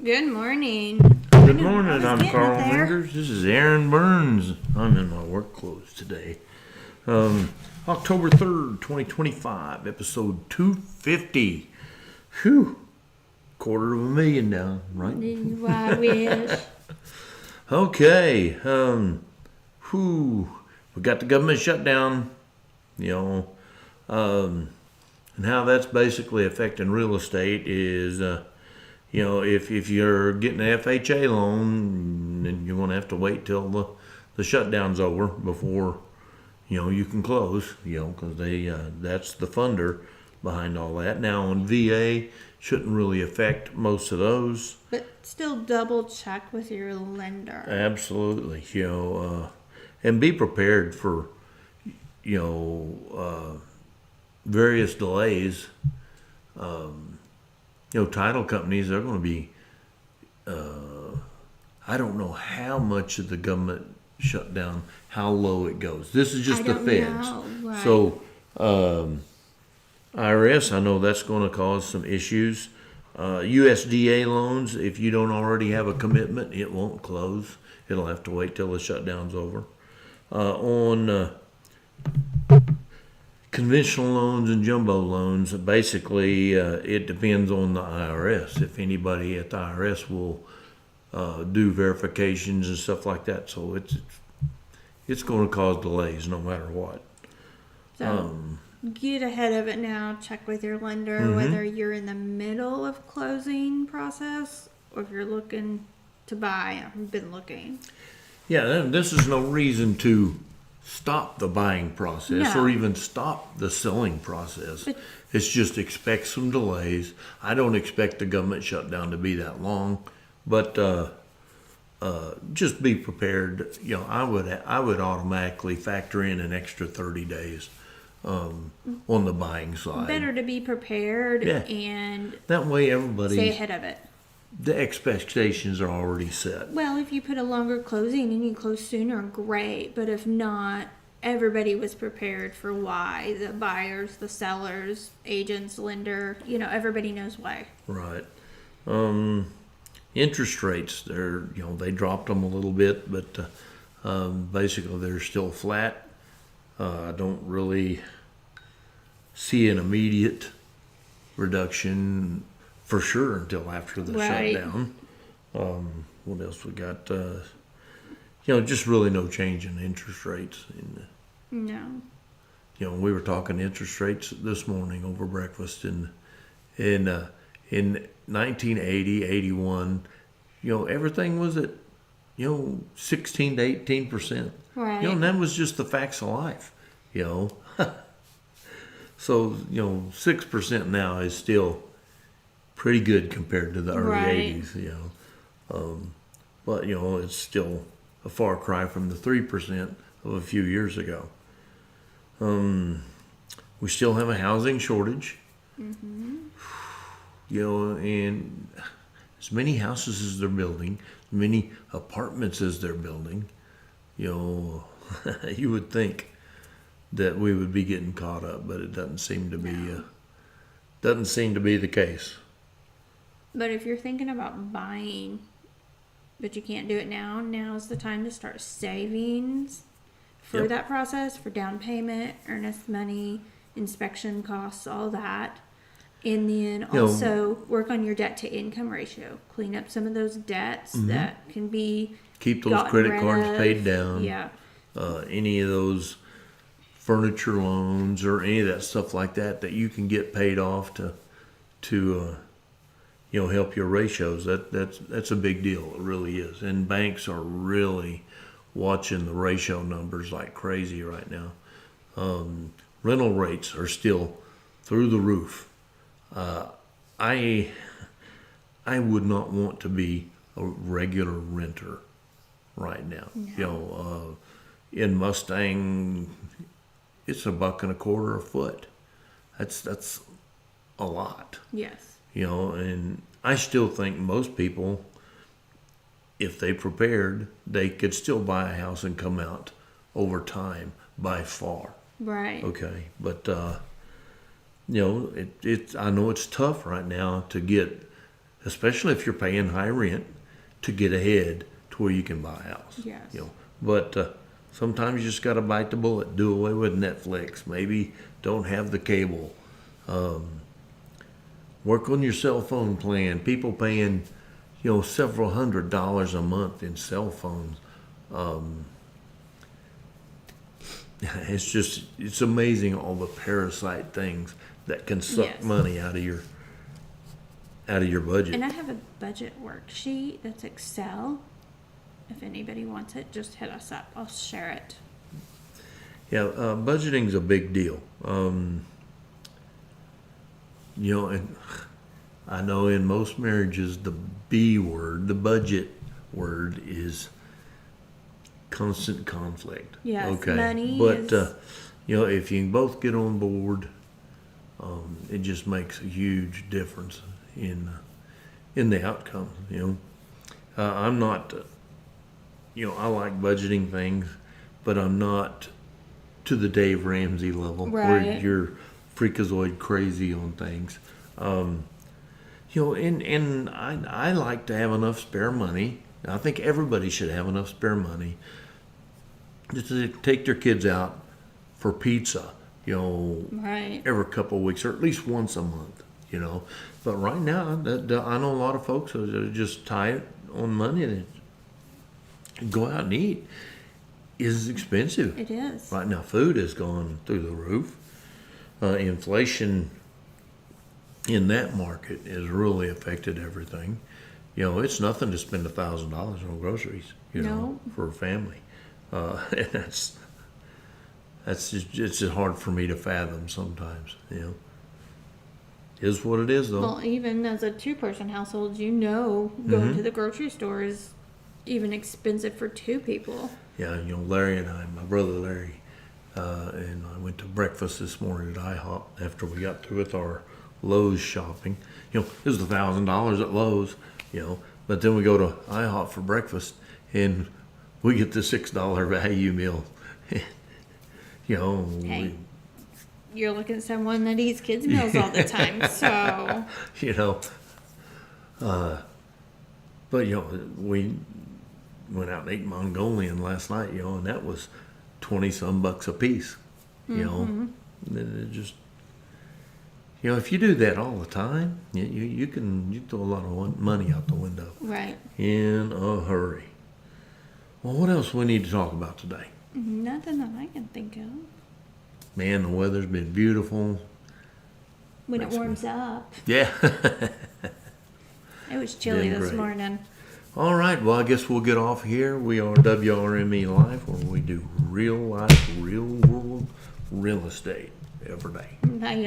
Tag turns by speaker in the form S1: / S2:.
S1: Good morning.
S2: Good morning, I'm
S1: getting
S2: Carl
S1: it there.
S2: Wingers. This is Aaron Burns. I'm in my work clothes today. October 3rd, 2025, episode 250. Whew, $250,000 down, right?
S1: I wish.
S2: Okay, we got the government shutdown, and how that's basically affecting real estate is, if you're getting an FHA loan, then you're going to have to wait till the shutdown's over before, you can close, because that's the funder behind all that. Now on VA, shouldn't really affect most of those.
S1: But still double check with your lender.
S2: Absolutely, and be prepared for, various delays. Title companies are going to be, I don't know how much of the government shutdown, how low it goes. This is just the feds.
S1: Right.
S2: So, IRS, I know that's going to cause some issues. USDA loans, if you don't already have a commitment, it won't close. It'll have to wait till the shutdown's over. On conventional loans and jumbo loans, basically, it depends on the IRS. If anybody at the IRS will do verifications and stuff like that, so it's going to cause delays no matter what.
S1: So get ahead of it now. Check with your lender whether you're in the middle of closing process or if you're looking to buy. I've been looking.
S2: Yeah, this is no reason to stop the buying process
S1: No.
S2: or even stop the selling process. It's just expect some delays. I don't expect the government shutdown to be that long, but just be prepared. I would automatically factor in an extra 30 days on the buying side.
S1: Better to be prepared
S2: Yeah.
S1: and
S2: That way,
S1: stay
S2: everybody,
S1: ahead of it.
S2: the expectations are already set.
S1: Well, if you put a longer closing and you close sooner, great. But if not, everybody was prepared for why. The buyers, the sellers, agents, lender, everybody knows why.
S2: Right. Interest rates, they dropped them a little bit, but basically they're still flat. I don't really see an immediate reduction for sure until after the
S1: Right.
S2: shutdown. What else we got? Just really no change in interest rates.
S1: No.
S2: We were talking interest rates this morning over breakfast, and in 1980, 81, everything was at 16 to 18%.
S1: Right.
S2: And that was just the facts of life. So 6% now is still pretty good compared to the early
S1: Right.
S2: 80s. But it's still a far cry from the 3% of a few years ago. We still have a housing shortage. And as many houses as they're building, as many apartments as they're building, you would think that we would be getting caught up, but it doesn't seem to be the case.
S1: But if you're thinking about buying, but you can't do it now, now's the time to start savings for
S2: Yep.
S1: that process, for down payment, earnest money, inspection costs, all that. And then also work on your debt to income ratio. Clean up some of those debts that can be
S2: Keep those
S1: gotten
S2: credit
S1: rid
S2: cards
S1: of.
S2: paid down.
S1: Yeah.
S2: Any of those furniture loans or any of that stuff like that you can get paid off to help your ratios. That's a big deal. It really is. And banks are really watching the ratio numbers like crazy right now. Rental rates are still through the roof. I would not want to be a regular renter right now.
S1: No.
S2: In Mustang, it's $1.25 a foot. That's a lot.
S1: Yes.
S2: And I still think most people, if they prepared, they could still buy a house and come out over time by far.
S1: Right.
S2: Okay, but I know it's tough right now to get especially if you're paying high rent to get ahead to where you can buy a house.
S1: Yes.
S2: But sometimes you just got to bite the bullet. Do away with Netflix. Maybe don't have the cable. Work on your cell phone plan. People paying, several $100s a month in cell phones. It's amazing all the parasite things that can suck
S1: Yes.
S2: money out of your budget.
S1: And I have a budget worksheet that's Excel. If anybody wants it, just hit us up. I'll share it.
S2: Yeah, budgeting's a big deal. And I know in most marriages, the B word, the budget word, is constant conflict.
S1: Yes,
S2: Okay.
S1: money
S2: But,
S1: is-
S2: if you can both get on board, it just makes a huge difference in the outcome. I'm not, I like budgeting things, but I'm not to the Dave Ramsey level where
S1: Right.
S2: you're freakazoid crazy on things. And I like to have enough spare money. I think everybody should have enough spare money just to take their kids out for pizza,
S1: Right.
S2: every couple of weeks or at least once a month, But right now, I know a lot of folks that are just tight on money and go out and eat is expensive.
S1: It is.
S2: Right now, food has gone through the roof. Inflation in that market has really affected everything. It's nothing to spend $1,000 on groceries,
S1: No.
S2: for a family. And that's just, it's just hard for me to fathom sometimes, Is what it is, though.
S1: Well, even as a two-person household, going to the grocery store is even expensive for two people.
S2: Yeah, Larry and I, my brother Larry, and I went to breakfast this morning at IHOP after we got through with our Lowe's shopping. It was $1,000 at Lowe's, but then we go to IHOP for breakfast and we get the $6 value meal.
S1: Hey, you're looking at someone that eats kids' meals all the time, so
S2: But we went out and ate Mongolian last night, and that was 20 some bucks a piece, And it just, if you do that all the time, you can throw a lot of money out the window
S1: right.
S2: in a hurry. Well, what else we need to talk about today?
S1: Nothing that I can think of.
S2: Man, the weather's been beautiful.
S1: When
S2: Makes
S1: it warms up.
S2: Yeah.
S1: It was chilly
S2: Been
S1: this
S2: great.
S1: morning.
S2: All right, well, I guess we'll get off here. We are WRME Live, where we do real life, real world real estate every day.
S1: Bye, y'all.